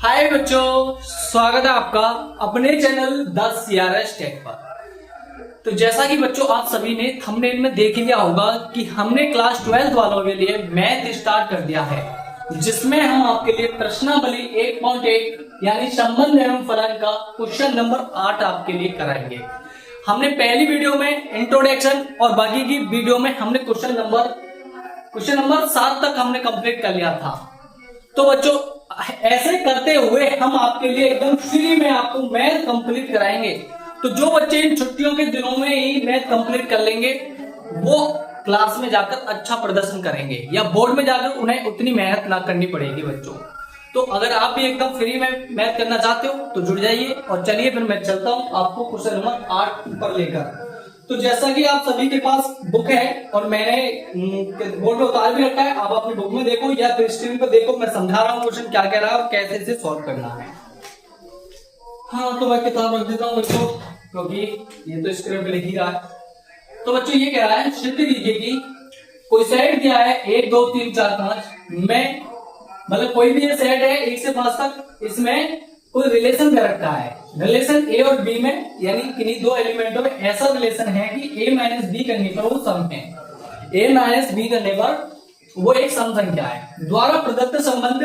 हाय बच्चों, स्वागत है आपका अपने चैनल 10 CRS टेक पर। तो जैसा कि बच्चों आप सभी ने थंबनेल में देख लिया होगा कि हमने क्लास 12th वालों के लिए मैथ स्टार्ट कर दिया है, जिसमें हम आपके लिए प्रश्नावली 1.1 यानी संबंध एवं फलन का क्वेश्चन नंबर 8 आपके लिए कराएंगे। हमने पहली वीडियो में इंट्रोडक्शन और बाकी की वीडियो में हमने क्वेश्चन नंबर 7 तक हमने कंप्लीट कर लिया था। तो बच्चों ऐसे करते हुए हम आपके लिए एकदम फ्री में आपको मैथ कंप्लीट कराएंगे। तो जो बच्चे इन छुट्टियों के दिनों में ही मैथ कंप्लीट कर लेंगे वो क्लास में जाकर अच्छा प्रदर्शन करेंगे या बोर्ड में जाकर उन्हें उतनी मेहनत ना करनी पड़ेगी बच्चों। तो अगर आप भी एकदम फ्री में मैथ करना चाहते हो तो जुड़ जाइए। और चलिए फिर मैं चलता हूं आपको क्वेश्चन नंबर 8 पर लेकर। तो जैसा कि आप सभी के पास बुक है और मैंने बोर्ड पे उतार भी रखा है, आप अपनी बुक में देखो या फिर स्क्रीन पर देखो, मैं समझा रहा हूँ क्वेश्चन क्या कह रहा है और कैसे इसे सॉल्व करना है। हाँ तो मैं किताब रख देता हूँ बच्चों, क्योंकि ये तो स्क्रीन पे लिख ही रहा है। तो बच्चों ये कह रहा है, सिद्ध कीजिए कि कोई सेट दिया है 1 2 3 4 5 में, मतलब कोई भी ये सेट है 1 से 5 तक, इसमें कोई रिलेशन दे रखा है। रिलेशन ए और बी में यानी किन्हीं दो एलिमेंटों में ऐसा रिलेशन है कि a माइनस बी करने पर वो सम है। a माइनस बी करने पर वो एक सम संख्या है। द्वारा प्रदत्त संबंध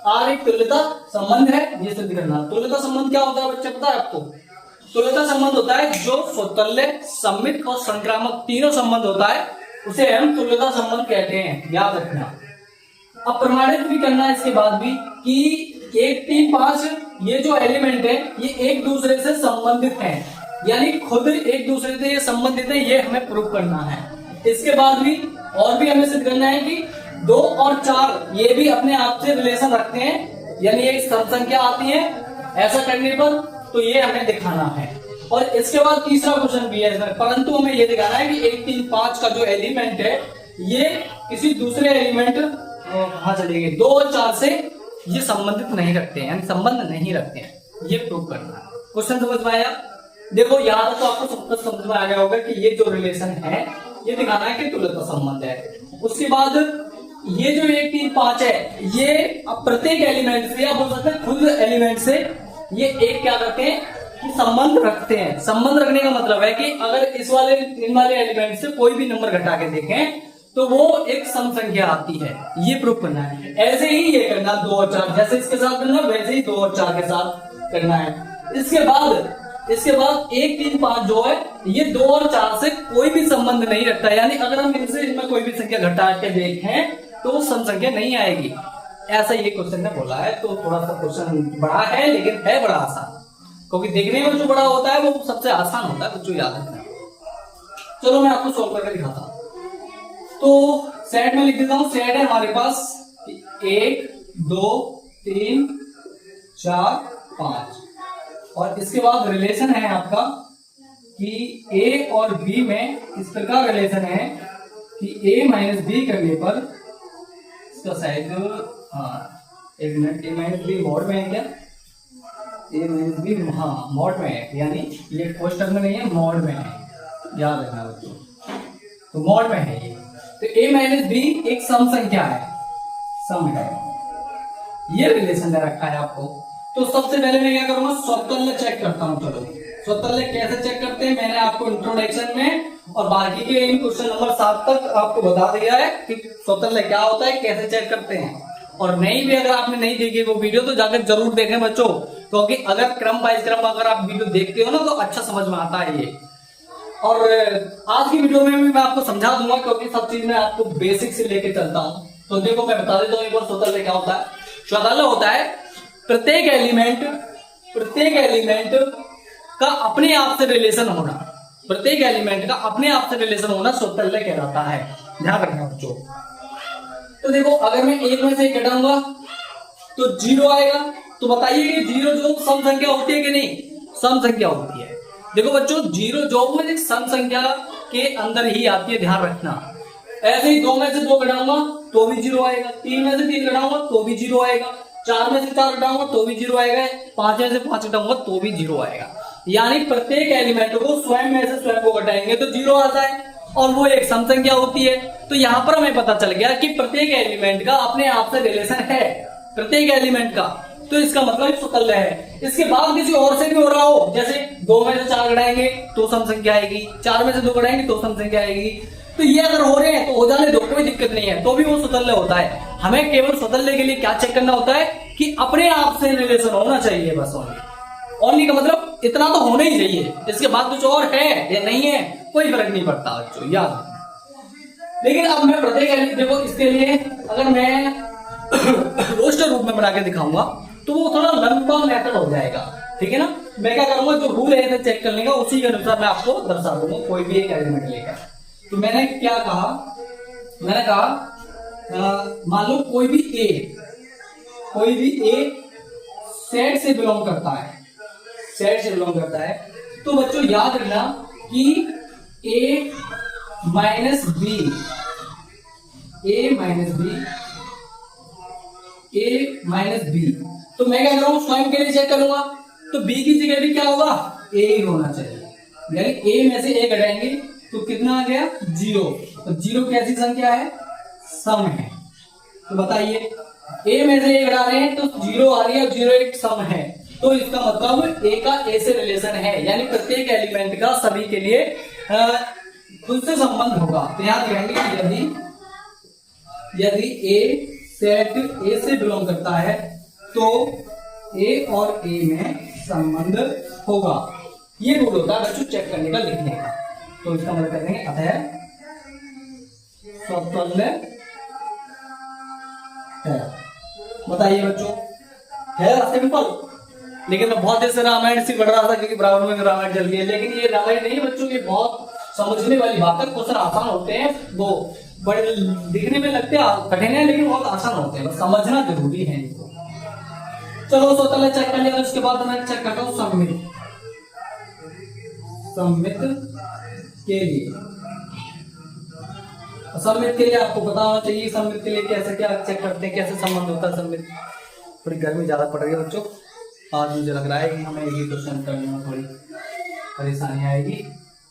R एक तुल्यता संबंध है, ये सिद्ध करना। तुल्यता संबंध क्या होता है बच्चे, पता है आपको? तुल्यता संबंध होता है जो स्वतुल्य, सम्मित और संक्रामक तीनों संबंध होता है, उसे हम तुल्यता संबंध कहते हैं, याद रखना। अब प्रमाणित भी करना इसके बाद भी कि 1 3 5 ये जो एलिमेंट है ये एक दूसरे से संबंधित हैं, यानी खुद एक दूसरे से ये संबंधित है, ये हमें प्रूव करना है। इसके बाद भी और भी हमें सिद्ध करना है कि 2 और 4 ये भी अपने आप से रिलेशन रखते हैं, यानी ये सम संख्या आती है। ऐसा करने पर तो ये हमें दिखाना है। और इसके बाद तीसरा क्वेश्चन भी है इसमें, परंतु हमें ये दिखाना है कि 1 3 5 का जो एलिमेंट है ये किसी दूसरे एलिमेंट कहां चले गए 2 और 4 से ये संबंधित नहीं रखते हैं, यानी संबंध नहीं रखते हैं, ये प्रूव करना है। क्वेश्चन समझ में आया? देखो यहाँ तो आपको सब कुछ समझ में आ गया होगा कि ये जो रिलेशन है ये दिखाना है कि तुल्यता संबंध है। उसके बाद ये जो 1 3 5 है ये प्रत्येक एलिमेंट से या बोल सकते हैं खुद एलिमेंट से ये एक क्या करते हैं कि संबंध रखते हैं। संबंध रखने का मतलब है कि अगर इन वाले एलिमेंट से कोई भी नंबर घटा के देखें तो वो एक सम संख्या आती है, ये प्रूव करना है। ऐसे ही ये करना 2 और 4, जैसे इसके साथ करना वैसे ही 2 और 4 के साथ करना है। इसके बाद 1 3 5 जो है ये 2 और 4 से कोई भी संबंध नहीं रखता, यानी अगर हम इनमें कोई भी संख्या घटा के देखें तो वो सम संख्या नहीं आएगी। ऐसा ये क्वेश्चन ने बोला है। तो थोड़ा सा क्वेश्चन बड़ा है लेकिन है बड़ा आसान, क्योंकि देखने में जो बड़ा होता है वो सबसे आसान होता है, बच्चों याद रखना। चलो मैं आपको सॉल्व करके दिखाता हूं। तो सेट में लिख देता हूं। सेट है हमारे पास 1 2 3 4 5 और इसके बाद रिलेशन है आपका कि a और b में इस प्रकार रिलेशन है कि a माइनस बी करने पर इसका साइड एक मिनट, a माइनस बी मॉड में है क्या? a माइनस बी हाँ मॉड में है, यानी ये कोष्टक में नहीं है, मॉड में है, याद रखना बच्चों। तो मॉड में है ये। तो a माइनस बी एक सम संख्या है, सम है, ये रिलेशन दे रखा है आपको। तो सबसे पहले मैं क्या करूंगा, स्वतुल्य चेक करता हूं। चलो स्वतुल्य कैसे चेक करते हैं मैंने आपको इंट्रोडक्शन में और बाकी के इन क्वेश्चन नंबर 7 तक आपको बता दिया है कि स्वतुल्य क्या होता है, कैसे चेक करते हैं। और नहीं भी अगर आपने नहीं देखी वो वीडियो तो जाकर जरूर देखें बच्चों, क्योंकि अगर क्रम बाय क्रम अगर आप वीडियो देखते हो ना तो अच्छा समझ में आता है ये। और आज की वीडियो में भी मैं आपको समझा दूंगा, क्योंकि सब चीज मैं आपको बेसिक से लेके चलता हूं। तो देखो मैं बता देता हूं एक बार स्वतुल्य क्या होता है। स्वतुल्य होता है प्रत्येक एलिमेंट का अपने आप से रिलेशन होना, प्रत्येक एलिमेंट का अपने आप से रिलेशन होना स्वतुल्य कहलाता है, ध्यान रखना बच्चों। तो देखो अगर मैं एक में से घटाऊंगा तो 0 आएगा। तो बताइए कि 0 जो सम संख्या होती है कि नहीं? सम संख्या होती है। देखो बच्चों 0 जो में सम संख्या के अंदर ही आती है, ध्यान रखना। ऐसे ही 2 में से 2 घटाऊंगा तो भी 0 आएगा, 3 में से 3 घटाऊंगा तो भी 0 आएगा, 4 में से 4 घटाऊंगा तो भी 0 आएगा, 5 में से 5 घटाऊंगा तो भी 0 आएगा। यानी प्रत्येक एलिमेंट को स्वयं में से स्वयं को घटाएंगे तो 0 आता है और वो एक सम संख्या होती है। तो यहाँ पर हमें पता चल गया कि प्रत्येक एलिमेंट का अपने आप से रिलेशन है, प्रत्येक एलिमेंट का तो इसका मतलब सुतल्य है। इसके बाद किसी और से भी हो रहा हो, जैसे 2 में से 4 घटाएंगे तो सम संख्या आएगी, 4 में से 2 घटाएंगे तो सम संख्या आएगी, तो ये अगर हो रहे हैं तो हो जाने दो, कोई दिक्कत नहीं है, तो भी वो सुतल्य होता है। हमें केवल सुतल्य के लिए क्या चेक करना होता है कि अपने आप से रिलेशन होना चाहिए, बस ओनली का मतलब इतना तो होना ही चाहिए। इसके बाद कुछ और है या नहीं है कोई फर्क नहीं पड़ता बच्चों, याद। लेकिन अब मैं प्रत्येक देखो, इसके लिए अगर मैं रोस्टर रूप में बना के दिखाऊंगा तो वो थोड़ा लंबा मेथड हो जाएगा, ठीक है ना। मैं क्या करूंगा, जो रूल है इसे चेक करने का उसी के अनुसार मैं आपको दर्शा दूंगा कोई भी एक एलिमेंट लेकर। तो मैंने क्या कहा, मैंने कहा मान लो कोई भी ए सेट से बिलोंग करता है, सेट से बिलोंग करता है, तो बच्चों याद रखना कि ए माइनस बी, तो मैं क्या करूंगा, स्वयं के लिए चेक करूंगा, तो बी की जगह भी क्या होगा, ए ही होना चाहिए, यानी ए में से ए घटाएंगे तो कितना आ गया 0, तो 0 कैसी संख्या है, सम है। तो बताइए ए में से ए घटा रहे हैं तो 0 आ रही है, 0 एक सम है, तो इसका मतलब ए का ए से रिलेशन है, यानी प्रत्येक एलिमेंट का सभी के लिए खुद से संबंध होगा। तो याद रखेंगे यदि ए सेट ए से बिलोंग करता है तो ए और ए में संबंध होगा। ये रूल होता है बच्चों चेक करने का, लिखने का। तो इसका मतलब कर देंगे अतः स्वतंत्र है। बताइए बच्चों, है सिंपल। लेकिन मैं बहुत देर से रामायण से पढ़ रहा था क्योंकि बराबर में रामायण चल रही है, लेकिन ये रामायण नहीं बच्चों, ये बहुत समझने वाली बात है। क्वेश्चन आसान होते हैं, वो बड़े दिखने में लगते हैं कठिन है लेकिन बहुत आसान होते हैं, बस समझना जरूरी है इनको। चलो स्वतंत्र चेक कर लिया, उसके बाद मैं चेक करता हूँ सममित के लिए। सममित के लिए आपको पता होना चाहिए सममित के लिए कैसे क्या चेक करते हैं, कैसे संबंध होता है सममित। थोड़ी गर्मी ज्यादा पड़ रही है बच्चों, आज मुझे लग रहा है कि हमें ये क्वेश्चन करने में थोड़ी परेशानी आएगी,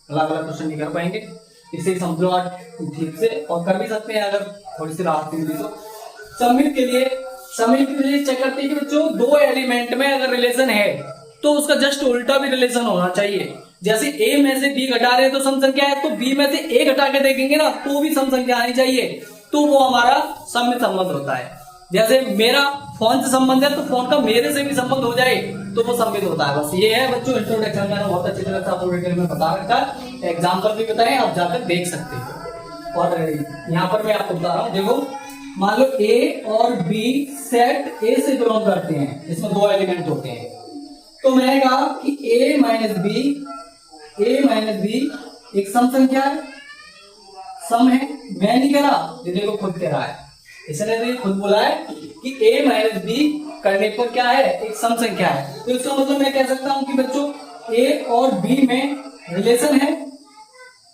अलग अलग क्वेश्चन नहीं कर पाएंगे, इसे समझो आज ठीक से, और कर भी सकते हैं अगर थोड़ी सी राहत मिली तो। सममित के लिए चेक करते हैं कि बच्चों दो एलिमेंट में अगर रिलेशन है तो उसका जस्ट उल्टा भी रिलेशन होना चाहिए। जैसे ए में से बी घटा रहे हैं तो सम संख्या है, तो बी में से ए घटा के देखेंगे ना तो भी सम संख्या आनी चाहिए, तो वो हमारा सममित संबंध होता है। जैसे मेरा फोन से संबंध है तो फोन का मेरे से भी संबंध हो जाए तो वो सममित होता है। बस ये है बच्चों इंट्रोडक्शन, मैंने बहुत अच्छी तरह से आपको डिटेल में बता रखा है, एग्जाम्पल भी बताए, आप जाकर देख सकते हो। और यहाँ पर मैं आपको बता रहा हूँ, देखो मान लो ए और बी सेट ए से बिलोंग करते हैं, इसमें दो एलिमेंट होते हैं, तो मैंने कहा कि ए माइनस बी एक सम संख्या है, सम है। मैं नहीं कह रहा, ये देखो खुद कह रहा है, इसने तो खुद बोला है कि a माइनस बी करने पर क्या है, एक सम संख्या है। तो इसका मतलब मैं कह सकता हूं कि बच्चों a और b में रिलेशन है,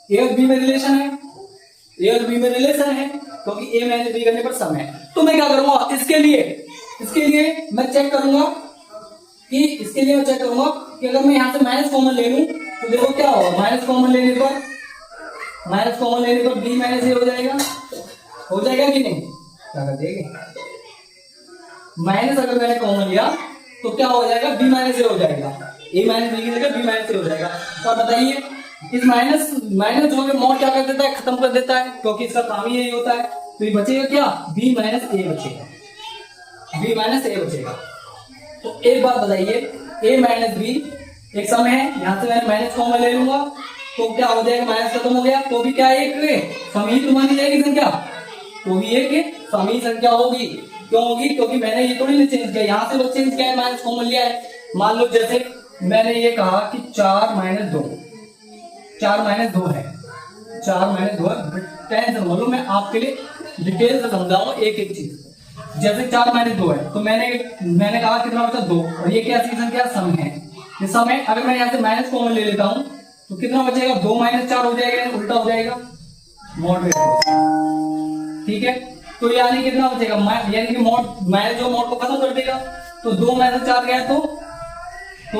a और b में रिलेशन है, क्योंकि a माइनस बी करने पर सम है। तो मैं क्या करूंगा, इसके लिए मैं चेक करूंगा कि अगर मैं यहां से माइनस कॉमन ले लूं तो देखो क्या होगा, माइनस कॉमन लेने पर b माइनस ए हो जाएगा कि नहीं, क्या कर देंगे, माइनस अगर मैंने कॉमन लिया तो क्या हो जाएगा, बी माइनस ए हो जाएगा, ए माइनस बी की जगह बी माइनस ए हो जाएगा। और बताइए इस माइनस जो है मॉड क्या कर देता है, खत्म कर देता है, क्योंकि इसका काम ही यही होता है। तो ये बचेगा क्या, बी माइनस ए बचेगा। तो एक बात बताइए, ए माइनस बी एक सम है, यहां से मैंने माइनस कॉमन ले लूंगा तो क्या हो जाएगा, माइनस खत्म हो गया, तो भी क्या एक सम ही तो मानी जाएगी संख्या, तो भी एक समी संख्या होगी। क्यों होगी, क्योंकि मैंने ये थोड़ी नहीं चेंज किया, यहां से बस चेंज किया है, माइनस कॉमन लिया है। मान लो जैसे मैंने ये कहा कि 4 माइनस 2 है, टेंशन बोलो, मैं आपके लिए डिटेल से समझाऊंगा एक एक चीज। जैसे 4 माइनस 2 है तो मैंने कहा कितना बचा 2, और ये क्या संख्या, सम है। ये सम है, अगर मैं यहाँ से माइनस कॉमन ले लेता हूँ तो कितना बचेगा, 2 माइनस 4 हो जाएगा, उल्टा हो जाएगा, मॉडरेट हो जाएगा, ठीक है। तो यानी कितना बचेगा, यानी कि माइनस जो मॉड को खत्म कर देगा, तो 2 माइनस 4 गया तो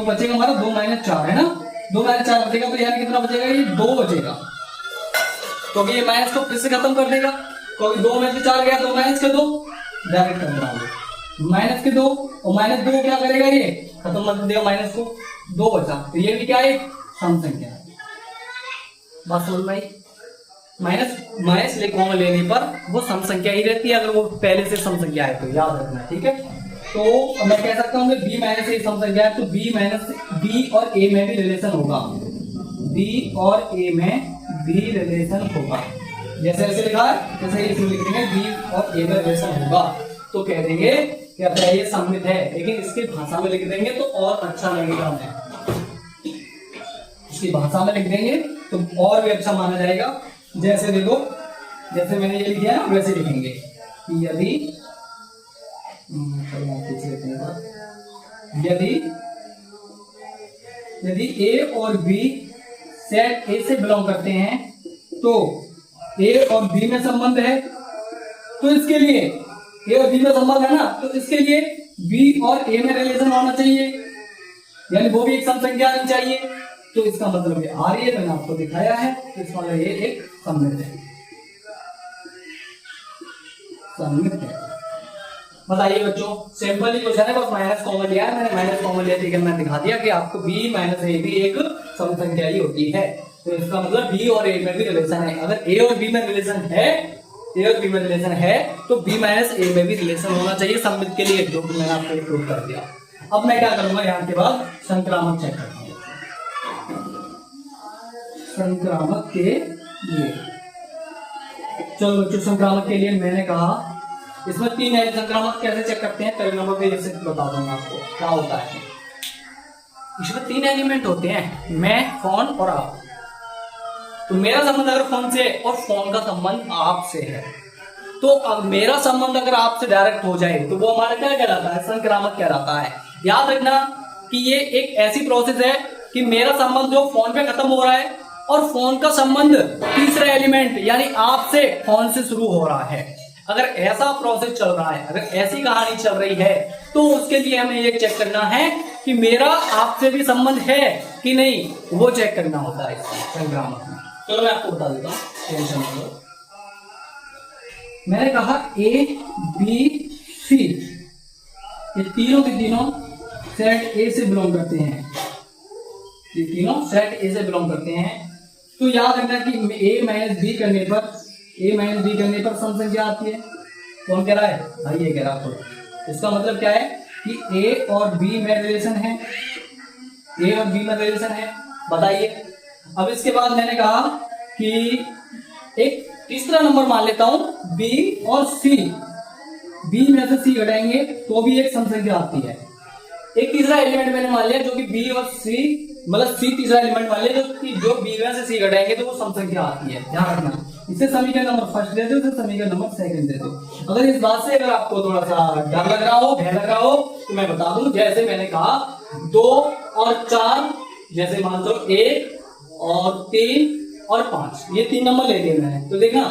बचेगा हमारा 2 माइनस 4 है ना, 2 माइनस 4 बचेगा, तो यानी कितना बचेगा, ये 2 बचेगा, क्योंकि ये माइनस को फिर से खत्म कर देगा, क्योंकि 2 में से 4 गया तो माइनस कर दो, डायरेक्ट कर दो, माइनस के 2 और माइनस 2 क्या करेगा, ये खत्म कर देगा माइनस को, 2 बचा, तो ये भी क्या है, सम संख्या है। बात समझ में आई। माइनस ले कॉमन लेने पर वो सम संख्या ही रहती है, अगर वो पहले से सम संख्या है तो याद रखना, ठीक है। तो मैं कह सकता हूँ कि बी माइनस ए सम संख्या है, तो बी और ए में भी रिलेशन होगा, बी और ए में भी रिलेशन होगा, जैसे ऐसे लिखा है जैसे इसमें लिख देंगे बी और ए में रिलेशन होगा, तो कह देंगे कि अच्छा ये सममित है, लेकिन इसकी भाषा में लिख देंगे तो और अच्छा लगेगा, हमें इसकी भाषा में लिख देंगे तो और भी अच्छा माना जाएगा। जैसे देखो, जैसे मैंने ये लिख दिया ना, वैसे लिखेंगे कि यदि ए और बी सेट ए से बिलोंग करते हैं, तो ए और बी में संबंध है, तो इसके लिए ए और बी में संबंध है ना, तो इसके लिए बी और ए में रिलेशन होना चाहिए, यानी वो भी एक सम संख्या आनी चाहिए, तो इसका मतलब ये आ रही है, मैंने आपको दिखाया है, तो इसका मतलब ये एक सममित है, सममित है। बताइए बच्चों, सिंपल ही क्वेश्चन है, बस माइनस कॉमन लिया है मैंने, माइनस कॉमन लिया, ठीक है, मैंने दिखा दिया कि आपको बी माइनस ए भी एक सम संख्या ही होती है, तो इसका मतलब बी और ए में भी रिलेशन है। अगर ए और बी में रिलेशन है, ए और बी में रिलेशन है, तो बी माइनस ए में भी रिलेशन होना चाहिए सममित के लिए, जो मैंने आपको प्रूव कर दिया। अब मैं क्या करूंगा, यहाँ के बाद संक्रामक चेक करता हूँ, संक्रामक के लिए। चलो बच्चों, संक्रामक के लिए मैंने कहा इसमें 3 है, संक्रामक कैसे चेक करते हैं, पहले नंबर पे जैसे बता दूंगा आपको क्या होता है। इसमें 3 एलिमेंट होते हैं, मैं, फोन और आप। तो मेरा संबंध अगर फोन से और फोन का संबंध आपसे है, तो अब मेरा संबंध अगर आपसे डायरेक्ट हो जाए तो वो हमारा क्या कहलाता है, संक्रामक कहलाता है। याद रखना कि ये एक ऐसी प्रोसेस है कि मेरा संबंध जो फोन पे खत्म हो रहा है और फोन का संबंध तीसरा एलिमेंट यानी आपसे फोन से शुरू हो रहा है। अगर ऐसा प्रोसेस चल रहा है, अगर ऐसी कहानी चल रही है, तो उसके लिए हमें ये चेक करना है कि मेरा आपसे भी संबंध है कि नहीं, वो चेक करना होता है संक्रामक में। चलो मैं आपको बता देता हूँ, टेंशन मत लो। मैंने कहा ए बी सी, ये तीनों के तीनों सेट ए से बिलोंग करते हैं, ये तीनों सेट ए से बिलोंग करते हैं। तो याद रखना कि ए माइनस बी करने पर सम संख्या आती है। कौन कह रहा है भाई, ये कह रहा है। इसका मतलब क्या है कि ए और बी में रिलेशन है, ए और बी में रिलेशन है। बताइए, अब इसके बाद मैंने कहा कि एक तीसरा नंबर मान लेता हूं, बी और सी, बी में से सी घटाएंगे तो भी एक सम संख्या आती है। एक तीसरा एलिमेंट मैंने मान लिया जो कि बी और सी, मतलब सी तीसरा एलिमेंट मान लिया जो बी में से सी घटाएंगे तो वो सम संख्या आती है। ध्यान रखना, इसे समीकरण नंबर फर्स्ट दे दो, इसे समीकरण नंबर सेकंड दे दो। अगर इस बात से अगर आपको थोड़ा सा डर लग रहा हो, भय लग रहा हो, तो मैं बता दूं, जैसे मैंने कहा 2 और 4, जैसे मान लो 1 और 3 और 5, ये 3 नंबर ले लिए मैंने। तो देखना,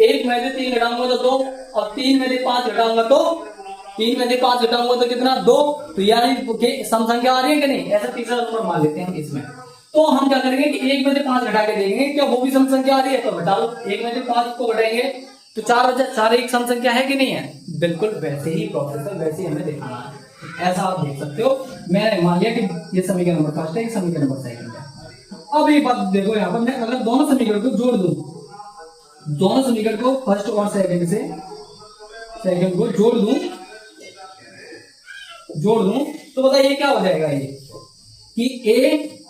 1 में से 3 घटाऊंगा तो 2, और 3 में से 5 घटाऊंगा तो 3 में से 5 घटाऊंगा तो कितना, 2। तो यानी सम संख्या आ रही है कि नहीं, ऐसा तीसरा नंबर मान लेते हैं इसमें। तो हम क्या करेंगे कि 1 में से 5 घटा के देखेंगे क्या वो भी सम संख्या आ रही है, तो घटा लो। 1 में से 5 को घटाएंगे तो 4 एक सम संख्या है कि नहीं है, बिल्कुल वैसे ही प्रोसेस है, वैसे ही हमें देखना है। ऐसा आप देख सकते हो। मैंने मान लिया कि ये समीकरण नंबर फर्स्ट है, ये समीकरण नंबर सेकंड है। अब एक बात देखो, यहाँ पर मैं अगर दोनों समीकरण को जोड़ दूं, दोनों समीकरण को फर्स्ट और सेकंड को जोड़ दूं तो बताइए क्या हो जाएगा, ये कि ए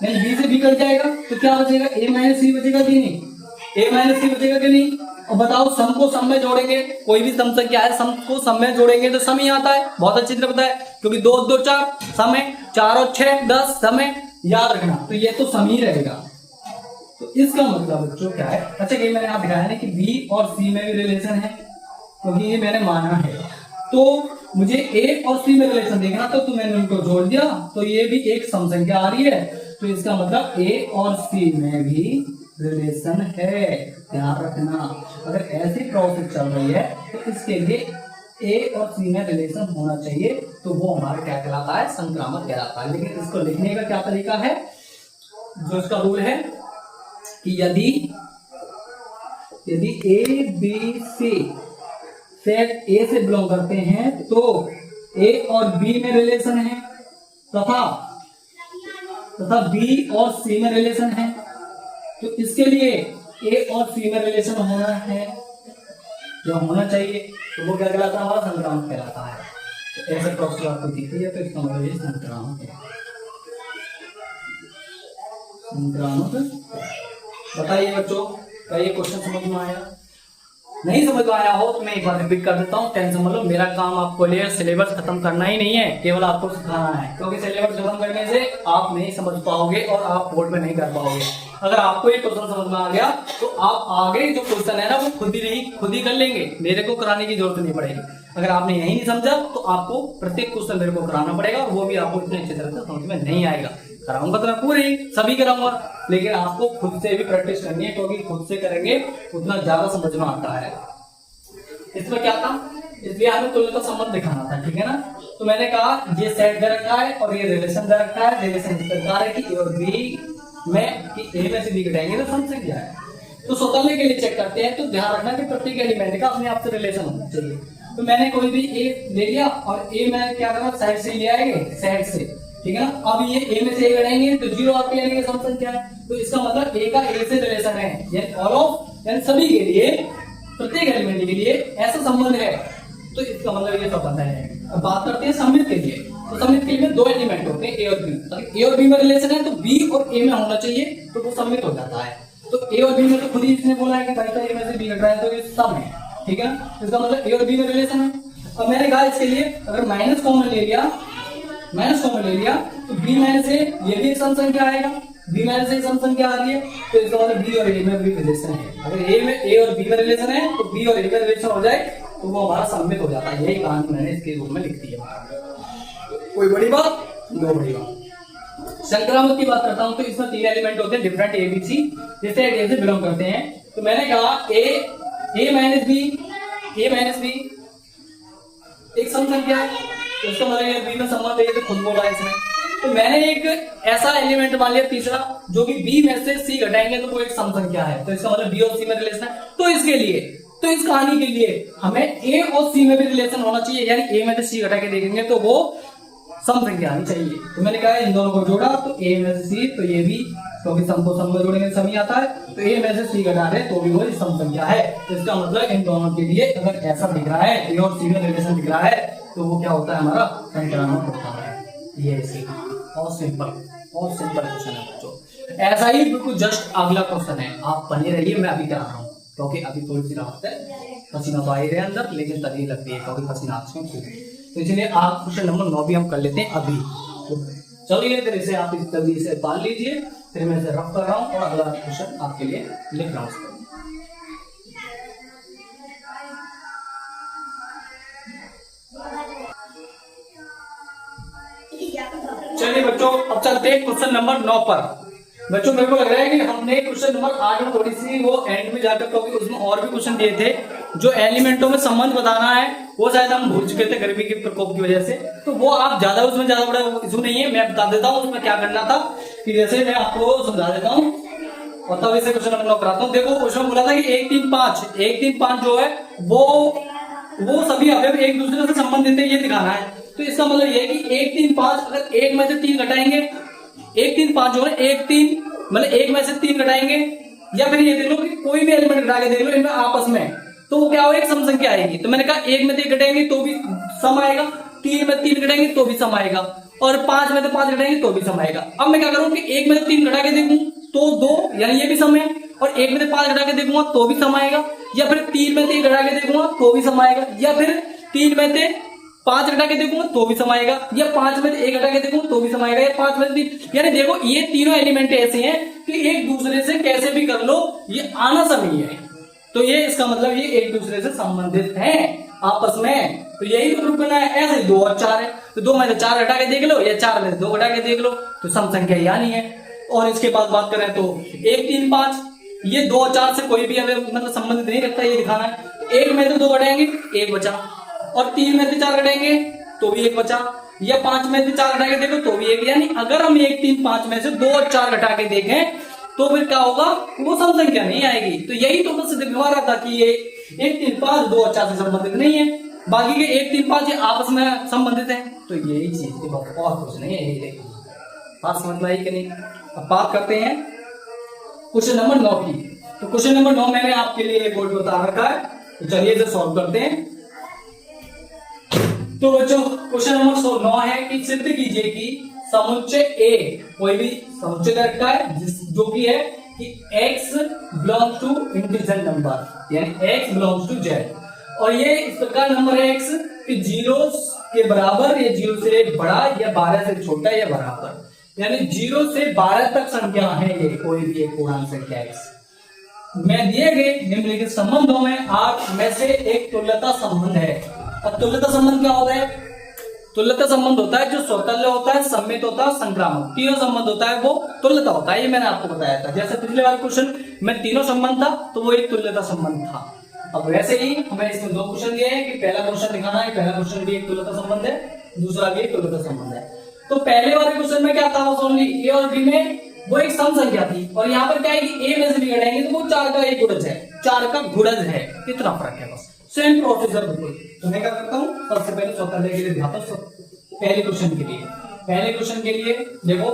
यानी बी से बी कट जाएगा तो क्या बचेगा, ए माइनस सी बचेगा कि नहीं, ए माइनस सी बचेगा कि नहीं। और बताओ, सम को सम में जोड़ेंगे, कोई भी सम संख्या है, सम को सम में जोड़ेंगे तो सम ही आता है। बहुत अच्छी तरह पता है, क्योंकि 2 2 4 सम है, 4 और 6 10 सम है। याद रखना, तो ये तो सम ही रहेगा। तो इसका मतलब बच्चों क्या है, अच्छा ये मैंने आप दिखाया ना कि बी और सी में भी रिलेशन है, क्योंकि ये मैंने माना है। तो मुझे ए और सी में रिलेशन देखना, तो मैंने उनको जोड़ दिया, तो ये भी एक सम संख्या आ रही है। तो इसका मतलब ए और सी में भी रिलेशन है। ध्यान रखना, अगर ऐसी प्रोसेस चल रही है तो इसके लिए ए और सी में रिलेशन होना चाहिए, तो वो हमारा क्या कहलाता है, संक्रामक कहलाता है। लेकिन इसको लिखने का क्या तरीका है, जो इसका रूल है कि यदि ए बी सी सेट ए से बिलोंग करते हैं तो ए और बी में रिलेशन है तथा बी और सी में रिलेशन है, तो इसके लिए ए और सी में रिलेशन होना है, जो होना चाहिए, तो वो क्या कहलाता है, हमारा संक्रामक कहलाता है। तो ऐसे प्रॉपर्टी आपको दिख रही है, तो इसका मतलब ये संक्रामक है। संक्रामक। बताइए बच्चों, क्या ये क्वेश्चन समझ में आया? नहीं समझ में आया हो तो मैं एक बार रिपीट कर देता हूँ, टेंशन मत लो। मेरा काम आपको लिए सिलेबस खत्म करना ही नहीं है, केवल आपको सिखाना है, क्योंकि सिलेबस खत्म करने से आप नहीं समझ पाओगे और आप बोर्ड में नहीं कर पाओगे। अगर आपको ये क्वेश्चन समझ में आ गया तो आप आगे जो क्वेश्चन है ना वो खुद ही कर लेंगे, मेरे को कराने की जरूरत नहीं पड़ेगी। अगर आपने यही नहीं समझा तो आपको प्रत्येक क्वेश्चन मेरे को कराना पड़ेगा, और वो भी आपको इतने अच्छी तरह से समझ में नहीं आएगा। कराऊंगा तो मैं पूरे सभी कराऊंगा, लेकिन आपको खुद से भी प्रैक्टिस करनी है, क्योंकि खुद से करेंगे उतना ज्यादा समझ में आता है। इसमें क्या था, इसलिए हमें तुलना संबंध दिखाना था, ठीक है ना। तो मैंने कहा ये सेट दे रखा है और ये रिलेशन दे रखा है। रिलेशन इस प्रकार है कि ए और बी में कि ए में से बी घटाएंगे तो फंक्शन क्या है। तो सोचने के लिए चेक करते हैं, तो ध्यान रखना कि प्रत्येक एलिमेंट का अपने आप से रिलेशन होना चाहिए। तो मैंने कोई भी ए ले लिया और ए मैंने क्या करना, साइड से ले आएंगे, साइड से, ठीक है ना। अब ये ए में से ए घटाएंगे तो 0 आते हैं, फंक्शन क्या है, तो इसका मतलब ए का ए से रिलेशन है, यानी ऑल ऑफ, यानी सभी के लिए, प्रत्येक एलिमेंट के लिए ऐसा संबंध है, तो इसका मतलब ये संबंध है। अब बात करते हैं सममित के लिए। तो सममित के लिए 2 एलिमेंट होते हैं, ए और बी। अगर ए और बी में रिलेशन है तो बी और ए में होना चाहिए, तो वो सममित हो जाता है। तो ए और बी में तो खुद ही इसने बोला है कि भाई ए में से बी घट रहा है, तो ये सम है, ठीक है ना। इसका मतलब ए और बी में रिलेशन है। अब मैंने कहा इसके लिए अगर माइनस कॉमन ले लिया तो बी माइनस ए, ये भी एक सम संख्या आएगा। बी माइनस ए सम संख्या आ रही है, तो इसका मतलब बी और ए में भी रिलेशन है। अगर ए और बी में रिलेशन है तो बी और ए में रिलेशन हो जाए तो वो हमारा सम्मित हो जाता है। यही कहानी मैंने इसके रूप में लिख दी है। कोई बड़ी बात? नो बड़ी बात। संक्रामक की बात करता हूं तो इसमें 3 एलिमेंट होते हैं डिफरेंट ए बी सी, जैसे ए से बिलोंग करते हैं। तो मैंने कहा ए माइनस बी एक सम संख्या है, तो इसका मतलब ये बी में संबंध है, तो खुद बोला है इसमें। तो मैंने एक ऐसा एलिमेंट मान लिया तीसरा, जो कि बी में से सी घटाएंगे तो वो एक सम संख्या है, तो इसका मतलब बी और सी में रिलेशन है। तो इसके लिए, तो इस कहानी के लिए हमें ए और सी में भी रिलेशन होना चाहिए, यानी ए में से सी घटा के देखेंगे तो वो सम संख्या आनी चाहिए। तो मैंने कहा इन दोनों को जोड़ा तो ए में से सी, तो ये भी, क्योंकि सम को सम में जोड़ेंगे सम ही आता है, तो ए में से सी घटा रहे तो भी वो सम संख्या है। तो इसका मतलब इन दोनों के लिए अगर ऐसा दिख रहा है, ए और सी में रिलेशन दिख रहा है, तो वो क्या होता है, हमारा संक्रामक होता है। ये और सिंपल क्वेश्चन है बच्चों। ऐसा ही बिल्कुल जस्ट अगला क्वेश्चन है, आप बने रहिए, मैं अभी करा रहा हूँ, क्योंकि अभी थोड़ी सी राहत है, पसीना तो आ ही रहे अंदर, लेकिन तभी लगती है क्योंकि पसीना आंखों में खूब। तो इसलिए आप क्वेश्चन नंबर 9 भी हम कर लेते हैं अभी। चलिए फिर इसे आप इस तरीके से पाल लीजिए, फिर मैं इसे रफ कर रहा हूँ और अगला क्वेश्चन आपके लिए लिख रहा हूँ। चलिए बच्चों, अब चलते हैं क्वेश्चन नंबर 9 पर। बच्चों मेरे को लग रहा है कि हमने क्वेश्चन नंबर 8 में थोड़ी सी वो एंड में जाकर, क्योंकि उसमें और भी क्वेश्चन दिए थे जो एलिमेंटों में संबंध बताना है, वो शायद हम भूल चुके थे गर्मी के प्रकोप की वजह से। तो वो आप ज्यादा, उसमें ज्यादा बड़ा इशू नहीं है, मैं बता देता हूँ उसमें क्या करना था, कि जैसे मैं आपको समझा देता हूँ और तब इसे क्वेश्चन नंबर 9 कराता हूँ। देखो उसमें बोला था कि 1 3 5 जो है वो सभी अवयव एक दूसरे से संबंधित है, ये दिखाना है। तो इसका मतलब ये है कि 1 3 5, अगर एक में से 3 घटाएंगे, 1 3 5 जो है 1 3 मतलब एक में से 3 घटाएंगे, या फिर ये देख लो कि कोई भी एलिमेंट घटा के देख लो इनमें आपस में, तो वो क्या हो, एक सम संख्या आएगी। तो मैंने कहा 1 में 3 घटाएंगे तो भी सम आएगा, 3 में 3 घटाएंगे तो भी सम आएगा, और 5 में 5 घटाएंगे तो भी सम आएगा। अब मैं क्या करूं कि 1 में 3 घटा के देखूं तो 2, यानी ये भी सम है, और 1 में 5 घटा के देखूंगा तो भी सम आएगा, या फिर 3 में 3 घटा के देखूंगा तो भी सम आएगा, या फिर 3 में से 5 घटा के देखूंगा तो भी सम आएगा, या 5 में 1 घटा के देखूंगा तो भी सम आएगा, या 5 में 3। यानी देखो ये तीनों एलिमेंट ऐसे हैं कि एक दूसरे से कैसे भी कर लो ये आना सम ही है। तो ये इसका मतलब ये एक दूसरे से संबंधित हैं आपस में। तो यही तो प्रूफ करना है। ऐसे 2 और 4 है, तो 2 में से 4 घटा के देख लो, या 4 में से 2 घटा के देख लो, तो सम संख्या यानी है। और इसके बाद बात करें तो 1 3 5, ये 2 और 4 से कोई भी मतलब संबंधित नहीं रखता, ये दिखाना है। 1 में से 2 घटाएंगे 1 बचा, और 3 में से 4 घटाएंगे तो भी 1 बचा, या 5 में से 4 घटा के देखो तो भी 1। यानी अगर हम 1 3 5 में से 2 और 4 घटा के देखें तो फिर क्या होगा, वो सम संख्या नहीं आएगी। तो यही तो बस दिखवा रहा था कि ये 1 3 5 2 और 4 से संबंधित नहीं है। बाकी के 1 3 5 ये आपस में संबंधित है, तो यही चीज थी, और कुछ नहीं है, यही देखिए। बात समझ में आई कि नहीं? अब बात करते हैं क्वेश्चन नंबर 9 की। तो क्वेश्चन नंबर 9 मैंने आपके लिए एक बोर्ड बता रखा है, तो चलिए इसे सॉल्व करते हैं। तो बच्चों क्वेश्चन नंबर 9 है कि सिद्ध कीजिए कि समुच्चय ए, कोई भी समुच्चय दे रखा है जो कि है कि x belongs to integer number, यानी x बिलोंग्स टू z, और ये इस प्रकार नंबर है x कि 0 के बराबर या 0 से बड़ा या 12 से छोटा या बराबर, यानी 0 से 12 तक संख्या है ये, कोई भी एक पूर्णांक संख्या x में दिए गए निम्नलिखित संबंधों में आप में से एक तुल्यता संबंध है। अब तुल्यता संबंध क्या होता है? तुल्यता संबंध होता है जो स्वतंत्र होता है, सम्मित होता है, संक्रामक, तीनों संबंध होता है वो तुल्यता होता है। ये मैंने आपको बताया था। जैसे पिछले वाले क्वेश्चन में तीनों संबंध था तो वो एक तुल्यता संबंध था। अब वैसे ही हमें इसमें 2 क्वेश्चन दिए हैं कि पहला क्वेश्चन दिखाना है, पहला क्वेश्चन भी एक तुल्यता संबंध है, दूसरा भी एक तुल्यता संबंध है। तो पहले वाले क्वेश्चन में क्या था? ओनली ए और बी में वो एक सम संख्या थी, और यहाँ पर क्या है कि ए में से बी घटाएंगे तो वो 4 का एक गुणज है, 4 का गुणज है, इतना फर्क है बस। सेम प्रोसीजर बिल्कुल। तो मैं क्या करता हूँ, सबसे पहले स्वतंत्र के लिए दिखाता हूँ। पहले क्वेश्चन के लिए देखो,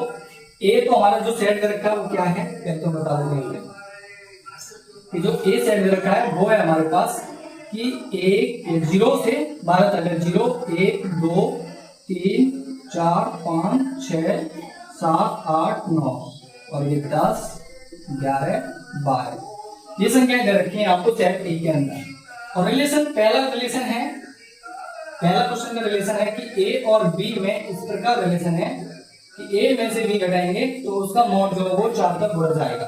ए तो हमारा जो सेट कर रखा है वो क्या है, पहले तो बता देंगे कि जो ए सेट कर रखा है वो है हमारे पास कि 0 से 12 तक है। 0 1 2 3 4 5 6 7 8 9 और ये 10 11 12 ये संख्याएं दे रखी हैं आपको सेट ए के अंदर। और रिलेशन, पहला रिलेशन है, पहला क्वेश्चन का रिलेशन है कि ए और बी में इस प्रकार रिलेशन है कि ए में से बी घटाएंगे तो उसका मॉड जो है वो 4 का गुणज आएगा,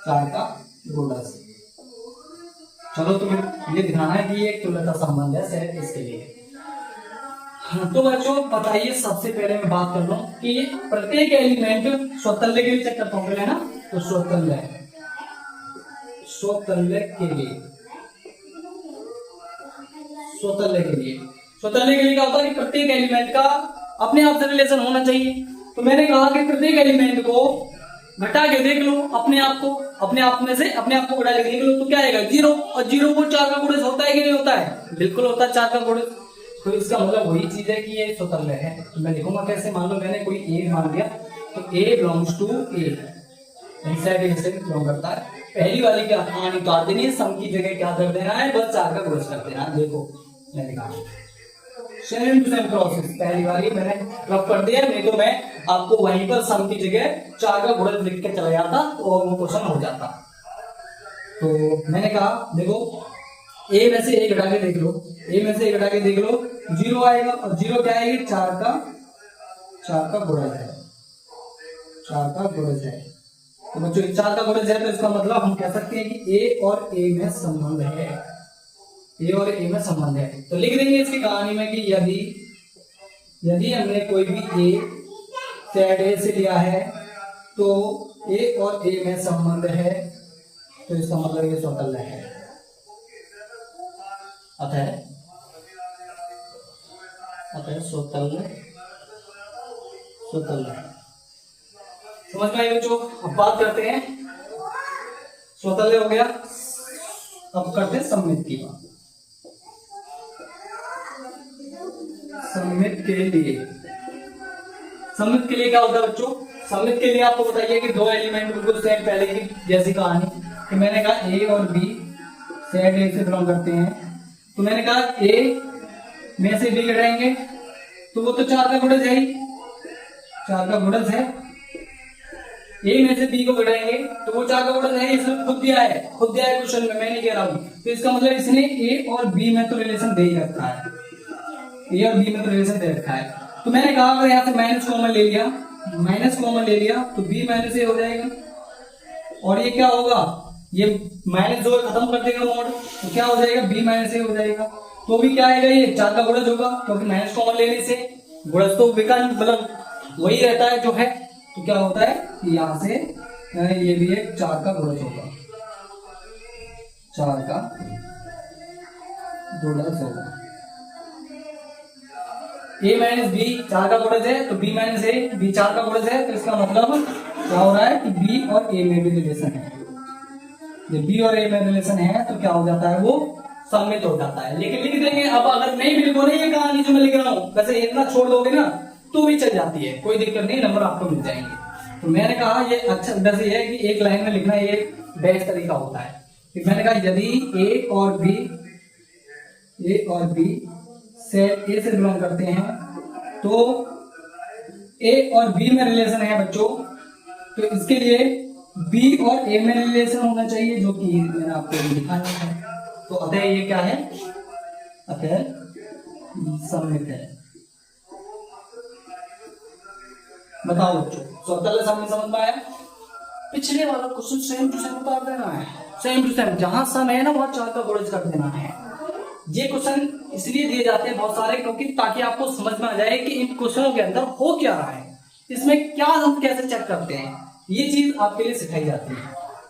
4 का गुणज। चलो तुम्हें ये दिखाना है कि ये एक तुल्यता संबंध है सेट इसके लिए। तो बच्चों बताइए, सबसे पहले मैं बात कर लूं कि प्रत्येक एलिमेंट स्वतंत्र के लिए चेक करता हूं पहले ना, तो स्वतंत्र के लिए क्या होता है कि प्रत्येक एलिमेंट का अपने आप से रिलेशन होना चाहिए। तो मैंने कहा कि प्रत्येक एलिमेंट को घटा के देख लो, अपने आप को घटा के देख लो तो क्या आएगा 0, और 0 को 4 का गुणज होता है कि नहीं होता है? बिल्कुल होता है 4 का गुणज। तो इसका मतलब वही चीज है कि ये स्वतंत्र है। तो मैं लिखूंगा कैसे? मान लो मैंने कोई ए मान लिया तो A belongs to A, inside A से बिलोंग करता है। पहली वाली क्या कहानी काट देनी है, सम की जगह क्या कर देना है, बस 4 का गुणज कर देना है। देखो मैं दिखा सेम टू सेम प्रोसेस, पहली वाली मैंने रब कर दिया, नहीं तो मैं आपको वहीं पर सम की जगह 4 का गुणज लिख के चला जाता और वो क्वेश्चन हो जाता। तो मैंने कहा देखो ए में से 1 घटा के देख लो, 0 आएगा, और 0 क्या आएगी 4 का गुणज है, 4 का गुणज है। तो बच्चों 4 का गुणज है तो इसका मतलब हम कह सकते हैं कि ए और ए में संबंध है, ए और ए में संबंध है। तो लिख देंगे इसकी कहानी में कि यदि हमने कोई भी ए सेट ए से लिया है तो ए और ए में संबंध है, तो इसका मतलब ये स्वतंत्र है। अतः स्वतंत्र समझ में आए बच्चों? अब बात करते हैं, स्वतंत्र हो गया, अब करते हैं सम्मित की बात। सम्मित के लिए क्या होता है बच्चों? सम्मित के लिए आपको बताइए कि 2 एलिमेंट बिल्कुल सेम, पहले की जैसी कहानी कि मैंने कहा ए और बी सेट ए से बिलोंग करते हैं। तो मैंने कहा ए में से बी घटाएंगे तो वो तो 4 का गुणज है ही, 4 का गुणज है। ए में से बी को घटाएंगे तो वो 4 का गुणज है, इसने खुद दिया है क्वेश्चन में, मैं नहीं कह रहा हूं। तो इसका मतलब इसने ए और बी में तो रिलेशन दे ही रखा है, ए और बी में तो रिलेशन दे रखा है। तो मैंने कहा अगर यहाँ से माइनस कॉमन ले लिया तो बी माइनस ए हो जाएगा, और ये क्या होगा, ये माइनस जो खत्म कर देगा मोड, तो क्या हो जाएगा बी माइनस ए हो जाएगा। तो भी क्या आएगा, ये 4 का गुणज होगा, क्योंकि माइनस कॉमन लेने से गुणज तो विकर्ण मतलब वही रहता है जो है। तो क्या होता है कि यहाँ से ये भी एक 4 का गुणज होगा, 4 का गुणज होगा। ए माइनस बी 4 का गुणज है तो बी माइनस ए बी 4 का गुणज है, तो इसका मतलब क्या हो रहा है कि बी और ए में भी रिलेशन है। जब बी और ए में रिलेशन है तो क्या हो जाता है, वो सम्मिलित हो जाता है। लेकिन लिख देंगे, अब अगर नहीं भी लिखो, नहीं ये कहानी जो मैं लिख रहा हूँ, वैसे इतना छोड़ दोगे ना तो भी चल जाती है, कोई दिक्कत नहीं, नंबर आपको मिल जाएंगे। तो मैंने कहा ये अच्छा वैसे ये है कि एक लाइन में लिखना ये बेस्ट तरीका होता है। फिर मैंने कहा यदि ए और बी सेट ए से बिलोंग करते हैं तो ए और बी में रिलेशन है बच्चों, तो इसके लिए बी और ए में रिलेशन होना चाहिए, जो कि मैंने आपको दिखाया है। तो अतः ये क्या है, अतः सम्मिलित है। बताओ बच्चों, स्वतंत्र सम्मिलित समझ में आया? पिछले वाला क्वेश्चन सेम टू सेम उतार देना है, सेम टू सेम, जहां सम है ना वहां 4 का गुणज कर देना है। ये क्वेश्चन इसलिए दिए जाते हैं बहुत सारे, क्योंकि ताकि आपको समझ में आ जाए कि इन क्वेश्चनों के अंदर हो क्या रहा है, इसमें क्या हम कैसे चेक करते हैं, ये चीज आपके लिए सिखाई जाती है।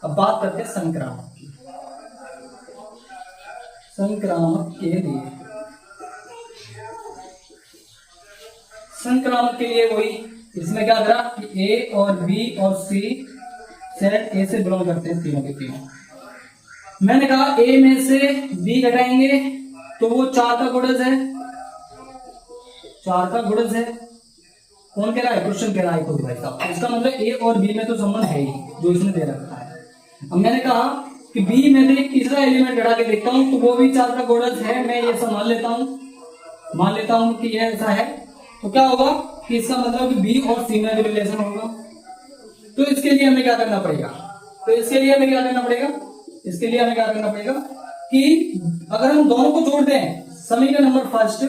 अब बात करते हैं संक्रामक की। संक्रामक के लिए, संक्रामक के लिए वही, इसमें क्या करा कि ए और बी और सी सेट ए से बिलोंग करते हैं, तीनों के तीनों। मैंने कहा ए में से बी घटाएंगे तो वो 4 का गुणज है, 4 का गुणज है। कौन कह रहा है? क्वेश्चन कह रहा है खुद भाई साहब। इसका मतलब ए और बी में तो संबंध है ही, जो इसने दे रखा है। अब मैंने कहा कि बी में से तीसरा एलिमेंट घटा के देखता हूं तो वो भी 4 का गुणज है, मैं ये मान लेता हूं कि ये ऐसा है। तो क्या होगा कि इसका मतलब कि बी और सी में रिलेशन होगा। तो इसके लिए हमें क्या करना पड़ेगा कि अगर हम दोनों को जोड़ दें, समीकरण नंबर फर्स्ट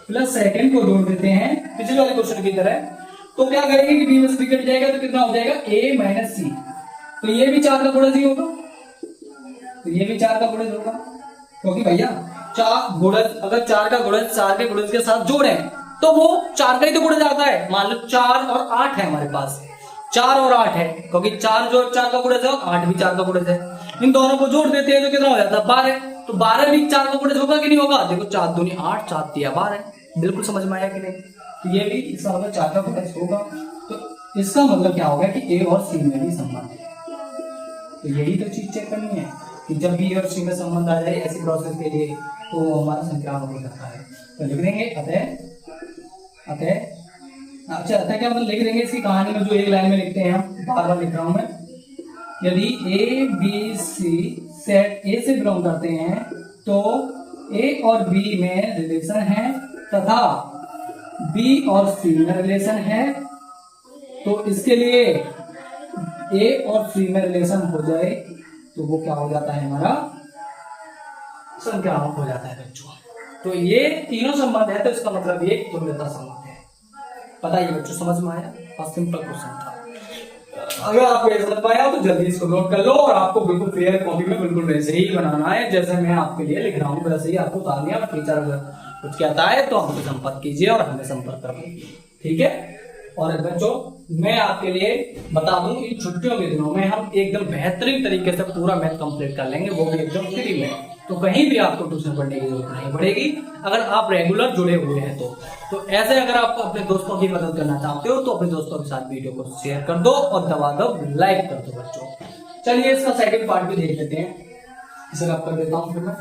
प्लस सेकंड को जोड़ देते हैं पिछले वाले क्वेश्चन की तरह, तो क्या करेंगे कि बी में से कट जाएगा तो कितना हो जाएगा, ए माइनस सी। तो ये भी 4 का गुणज ही होगा, क्योंकि भैया अगर 4 का गुणज 4 के गुणज के साथ जोड़े तो वो 4 का ही तो गुणज आता है। मान लो 4 और 8 है हमारे पास, 4 और 8 है, क्योंकि 4 जो 4 का गुणज है 8 भी 4 का गुणज है। इन दोनों को जोड़ देते हैं तो कितना हो जाता है, 12। तो 12 भी 4 का गुणज होगा कि नहीं होगा? देखो 4 दूनी 8, 4 तिया 12। बिल्कुल समझ में आया कि नहीं? तो ये भी इसका मतलब 4 का गुणज होगा। तो इसका मतलब क्या होगा कि ए और सी में भी संबंध है। तो यही तो चीज चेक करनी है कि जब बी और सी में संबंध आ जाए ऐसी प्रोसेस के लिए तो हमारा संक्रामक हो सकता है। तो लिख देंगे अतः क्या मतलब लिख देंगे इसकी कहानी में, जो एक लाइन में लिखते हैं, हम बार-बार लिख रहा हूं मैं। यदि ए बी सी सेट ए से बिलोंग करते हैं तो ए और बी में रिलेशन है तथा बी और सी में रिलेशन है, तो इसके लिए ए और सी में रिलेशन हो जाए तो वो क्या हो जाता है, हमारा संक्रामक हो जाता है बच्चों। तो ये तीनों संबंध है, तो इसका मतलब ये तुल्यता संबंध है। पता है बच्चों, समझ में आया? और सिंपल क्वेश्चन था। अगर आपको ये समझ पाया तो जल्दी इसको नोट कर लो, और आपको बिल्कुल फेयर कॉपी में बिल्कुल वैसे ही बनाना है जैसे मैं आपके लिए लिख रहा हूँ, वैसे ही आपको उतारनी है। टीचर अगर कुछ कहता है तो हमसे संपर्क कीजिए और हमें संपर्क कर लीजिए, ठीक है? और बच्चों मैं आपके लिए बता दूं, इन छुट्टियों के दिनों में हम एकदम बेहतरीन तरीके से पूरा मैथ कंप्लीट कर लेंगे, वो भी एकदम फ्री में। तो कहीं भी आपको ट्यूशन पढ़ने की जरूरत नहीं पड़ेगी अगर आप रेगुलर जुड़े हुए हैं तो ऐसे अगर आप अपने दोस्तों की मदद करना चाहते हो तो अपने दोस्तों के साथ वीडियो को शेयर कर दो और दबा दो लाइक कर दो बच्चों। चलिए इसका सेकंड पार्ट भी देख लेते हैं, इसे आप कर देता हूं फिर मैं।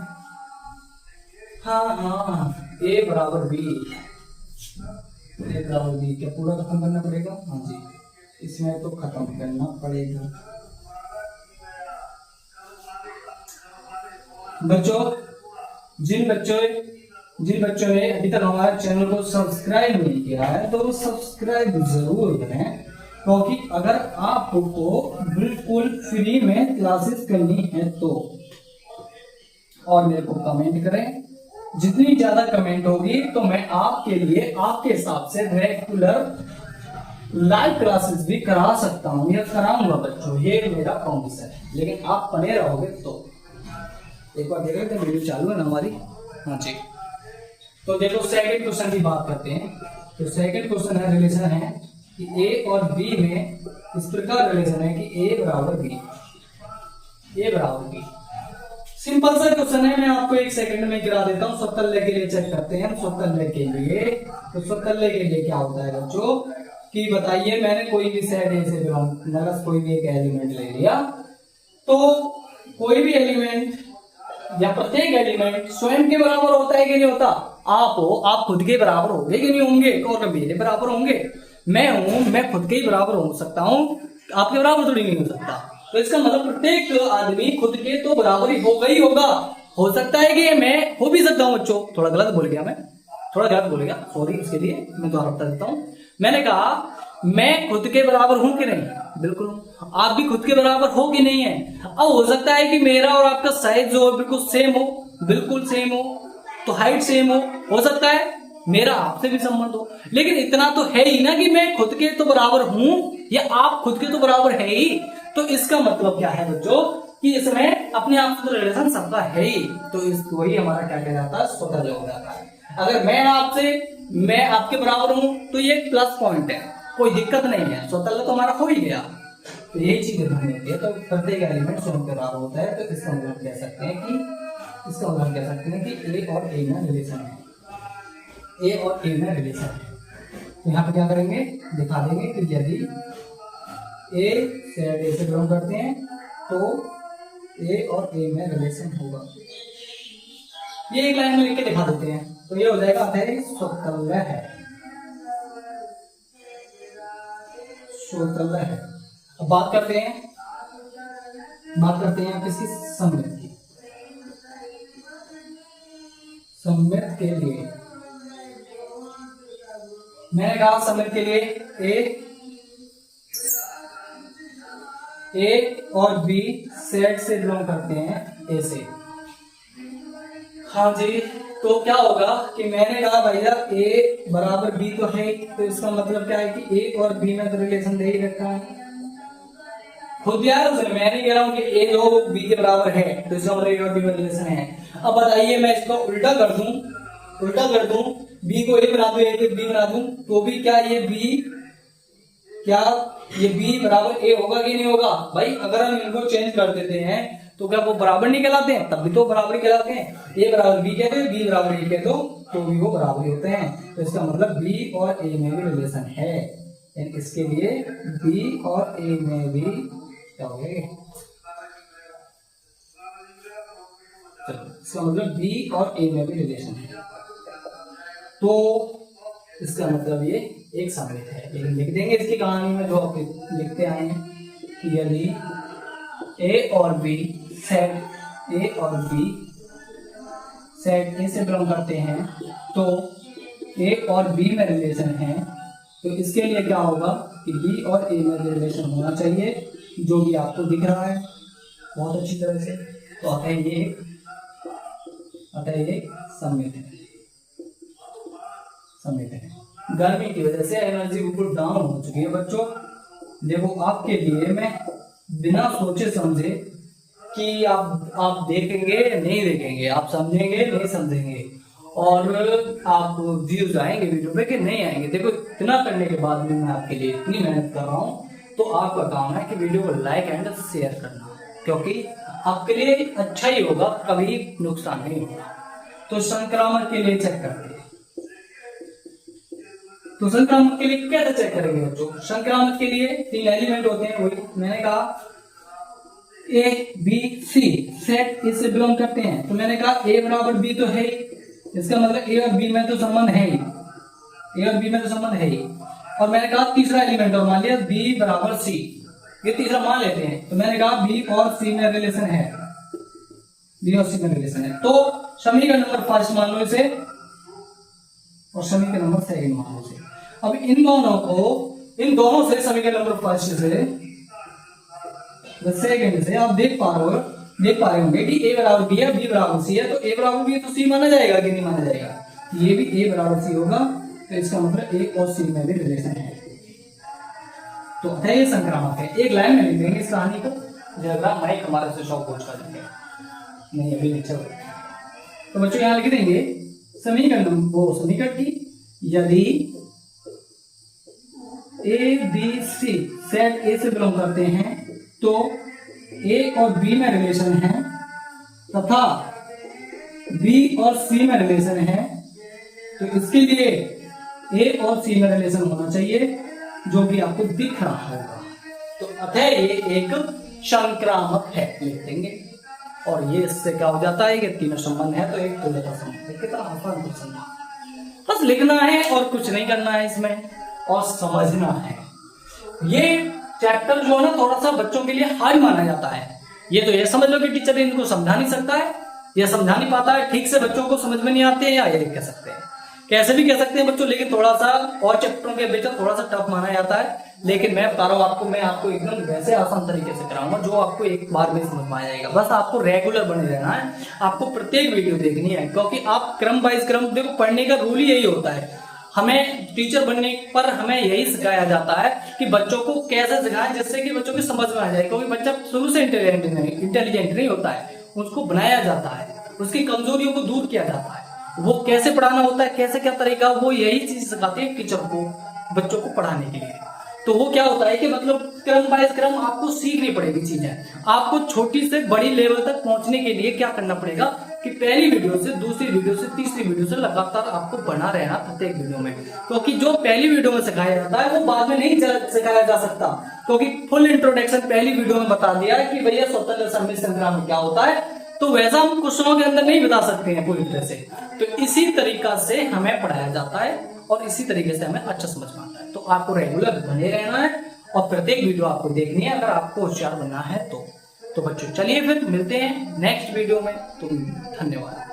हाँ ए बराबर बी, क्या पूरा खत्म करना पड़ेगा? हाँ जी, इसमें तो खत्म करना पड़ेगा बच्चों। जिन बच्चों ने अभी तक हमारे चैनल को सब्सक्राइब नहीं किया है तो सब्सक्राइब जरूर करें, क्योंकि अगर आपको बिल्कुल फ्री में क्लासेस करनी है तो। और मेरे को कमेंट करें, जितनी ज्यादा कमेंट होगी तो मैं आपके लिए आपके हिसाब से रेगुलर लाइव क्लासेस भी करा सकता हूं या कराऊंगा बच्चों, ये मेरा प्रॉमिस है। लेकिन आप बने रहोगे तो। एक बार देख रहे थे वीडियो चालू है ना हमारी? हाँ जी। तो देखो सेकंड क्वेश्चन की बात करते हैं। तो सेकंड क्वेश्चन है, रिलेशन है कि ए और बी में इस प्रकार रिलेशन है कि ए बराबर बी। सिंपल सा क्वेश्चन है, मैं आपको एक सेकंड में गिरा देता हूं। स्वतंत्र के लिए चेक करते हैं। स्वतंत्र के लिए तो स्वतंत्र के लिए क्या होता है बच्चों कि बताइए, मैंने कोई भी सेट ए से बिलोंग कोई भी एक एलिमेंट ले लिया, तो कोई भी एलिमेंट या प्रत्येक एलिमेंट स्वयं के बराबर होता है कि नहीं होता? आप हो, आप खुद के बराबर होंगे कि नहीं होंगे? और मेरे बराबर होंगे। मैं हूं, मैं खुद के ही बराबर हो सकता हूं, आपके बराबर थोड़ी नहीं हो सकता। तो इसका मतलब प्रत्येक आदमी खुद के तो बराबर ही होगा ही होगा। हो सकता है कि मैं हो भी सकता हूं बच्चों, थोड़ा गलत बोल गया मैं, थोड़ा गलत बोल गया, सॉरी इसके लिए, मैं दोबारा बता देता हूं। मैंने कहा मैं खुद के बराबर हूं कि नहीं? बिल्कुल हूं। आप भी खुद के बराबर हो कि नहीं है? अब हो सकता है कि मेरा और आपका साइज जो है बिल्कुल सेम हो, बिल्कुल सेम हो, तो हाइट सेम हो सकता है मेरा आपसे भी संबंध हो, लेकिन इतना तो है ही ना कि मैं खुद के तो बराबर हूं या आप खुद के तो बराबर है ही। तो इसका मतलब क्या है बच्चों कि इसमें अपने आप से तो रिलेशन सबका है ही। तो इस वही हमारा क्या कहलाता है? स्वतंत्र हो जाता है। अगर मैं आपके बराबर हूं तो ये प्लस पॉइंट है, कोई दिक्कत नहीं है, स्वतंत्र तो हमारा हो ही गया। तो यही चीज ध्यान होती है। तो प्रत्येक एलिमेंट स्वयं के बराबर होता है। तो इसका मतलब कह सकते हैं कि ए और ए में रिलेशन है, ए और ए में रिलेशन है। तो यहाँ पे क्या करेंगे? दिखा देंगे कि यदि ए सेट ए से बिलोंग करते हैं तो ए और ए में रिलेशन होगा। ये एक लाइन में लिख के दिखा देते हैं, तो ये हो जाएगा अतः स्वतंत्र है, स्वतंत्र है। अब बात करते हैं किसी सममित की। सममित के लिए मैंने कहा सममित के लिए ए और बी सेट से बिलोंग करते हैं ए से। हाँ जी, तो क्या होगा कि मैंने कहा भैया ए बराबर बी तो है, तो इसका मतलब क्या है कि ए और बी में तो रिलेशन दे ही रखा है खुद यार। मैं नहीं कह रहा हूं कि ए जो बी के बराबर है तो इसका मतलब ए और बी में रिलेशन है। अब बताइए मैं इसको उल्टा कर दूं, बी को ए बना दूं, ए को बी बना दूं, तो भी क्या ये बी बराबर ए होगा कि नहीं होगा? भाई अगर हम इनको चेंज कर देते हैं तो क्या वो बराबर नहीं कहलाते हैं? तब भी तो बराबर ही कहलाते हैं। ए बराबर बी कहते हैं, बी बराबर ए कहते हो तो भी वो बराबर ही होते हैं। तो इसका मतलब बी और ए में भी रिलेशन है। इसके लिए बी और ए में भी क्या हो गया? इसका मतलब बी और ए में भी रिलेशन है, तो इसका मतलब ये एक सममित है। लेकिन लिख देंगे इसकी कहानी में जो आप लिखते आए हैं कि यदि ए और बी सेट ए से बिलोंग करते हैं तो ए और बी में रिलेशन है, तो इसके लिए क्या होगा कि बी और ए में रिलेशन होना चाहिए, जो भी आपको दिख रहा है बहुत अच्छी तरह से। तो अतः ये सममित है। गर्मी की वजह से एनर्जी ऊपर डाउन हो चुकी है बच्चों। देखो आपके लिए मैं बिना सोचे समझे कि आप देखेंगे नहीं देखेंगे, आप समझेंगे नहीं समझेंगे, और आप व्यूज आएंगे वीडियो पे कि नहीं आएंगे। देखो इतना करने के बाद भी मैं आपके लिए इतनी मेहनत कर रहा हूँ, तो आपका काम है कि वीडियो को लाइक एंड शेयर करना, क्योंकि आपके लिए अच्छा ही होगा, कभी नुकसान नहीं होगा। तो संक्रामक के लिए चेक करते हैं। तो संक्रामक के लिए कैसे चेक करेंगे बच्चों? संक्रामक के लिए 3 एलिमेंट होते हैं, वही मैंने कहा ए बी सी सेट ए से बिलोंग करते हैं। तो मैंने कहा ए बराबर बी तो है ही, इसका मतलब ए और बी में तो संबंध है ही, और मैंने कहा तीसरा एलिमेंट और मान लिया बी बराबर सी, ये तीसरा मान लेते हैं। तो मैंने कहा बी और सी में रिलेशन है, तो समीकरण नंबर 1 मान लो इसे, और समीकरण नंबर 2 मान लो इसे। अब इन दोनों से समीकरण नंबर 1 से आप देख पा रहे होंगे कि ए बराबर बी है, बी बराबर सी है, तो ए बराबर बी तो सी माना जाएगा कि नहीं माना जाएगा? ये भी ए बराबर सी होगा, तो इसका मतलब ए और सी में भी रिलेशन है। तो ये संक्रामक है। एक लाइन में लिख देंगे इस कहानी को, जरा माइक हमारे से शॉक कर देंगे, नहीं अभी नहीं चल। तो बच्चों यहां लिख देंगे समीकरण की, यदि ए बी सी सेट ए से बिलोंग करते हैं तो ए और बी में रिलेशन है, तथा बी और सी में रिलेशन है, तो इसके लिए ए और सी में रिलेशन होना चाहिए, जो भी आपको दिख रहा होगा। तो अतः ये एक संक्रामक है, लिख देंगे। और ये इससे क्या हो जाता है कि तीनों संबंध है तो एक तुल्यता संबंध है। कितना आसान क्वेश्चन था, बस लिखना है और कुछ नहीं करना है इसमें, और समझना है। ये चैप्टर जो है ना थोड़ा सा बच्चों के लिए हार्ड माना जाता है। ये तो ये समझ लो कि टीचर इनको समझा नहीं सकता है या समझा नहीं पाता है ठीक से, बच्चों को समझ में नहीं आते हैं, या ये कह सकते हैं, कैसे भी कह सकते हैं बच्चों, लेकिन थोड़ा सा और चैप्टरों के बीच थोड़ा सा टफ माना जाता है। लेकिन मैं बता रहा हूँ आपको, मैं आपको एकदम वैसे आसान तरीके से कराऊंगा जो आपको एक बार में समझ में आ जाएगा। बस आपको रेगुलर बने रहना है, आपको प्रत्येक वीडियो देखनी है, क्योंकि आप क्रम वाइज क्रम, देखो पढ़ने का रूल ही यही होता है। हमें टीचर बनने पर हमें यही सिखाया जाता है कि बच्चों को कैसे सिखाएं जिससे कि बच्चों की समझ में आ जाए, क्योंकि बच्चा शुरू से इंटेलिजेंट नहीं होता है, उसको बनाया जाता है, उसकी कमजोरियों को दूर किया जाता है, वो कैसे पढ़ाना होता है, कैसे क्या तरीका, वो यही चीज सिखाते हैं टीचर को बच्चों को पढ़ाने के लिए। तो वो क्या होता है कि मतलब क्रम बाय क्रम आपको सीखनी पड़ेगी चीजें। आपको छोटी से बड़ी लेवल तक पहुंचने के लिए क्या करना पड़ेगा कि पहली वीडियो से दूसरी वीडियो से तीसरी वीडियो से लगातार आपको बना रहना प्रत्येक वीडियो में, क्योंकि जो पहली वीडियो में सिखाया जाता है वो बाद में नहीं सिखाया जा सकता, क्योंकि फुल इंट्रोडक्शन पहली वीडियो में बता दिया कि भैया स्वतंत्र संविधान संग्राम क्या होता है, तो वैसा हम क्वेश्चनों के अंदर नहीं बता सकते हैं पूरी तरह से। तो इसी तरीका से हमें पढ़ाया जाता है और इसी तरीके से हमें अच्छा समझ में आता है। तो आपको रेगुलर बने रहना है और प्रत्येक वीडियो आपको देखनी है अगर आपको होशियार बनना है तो बच्चों चलिए फिर मिलते हैं नेक्स्ट वीडियो में। तो धन्यवाद।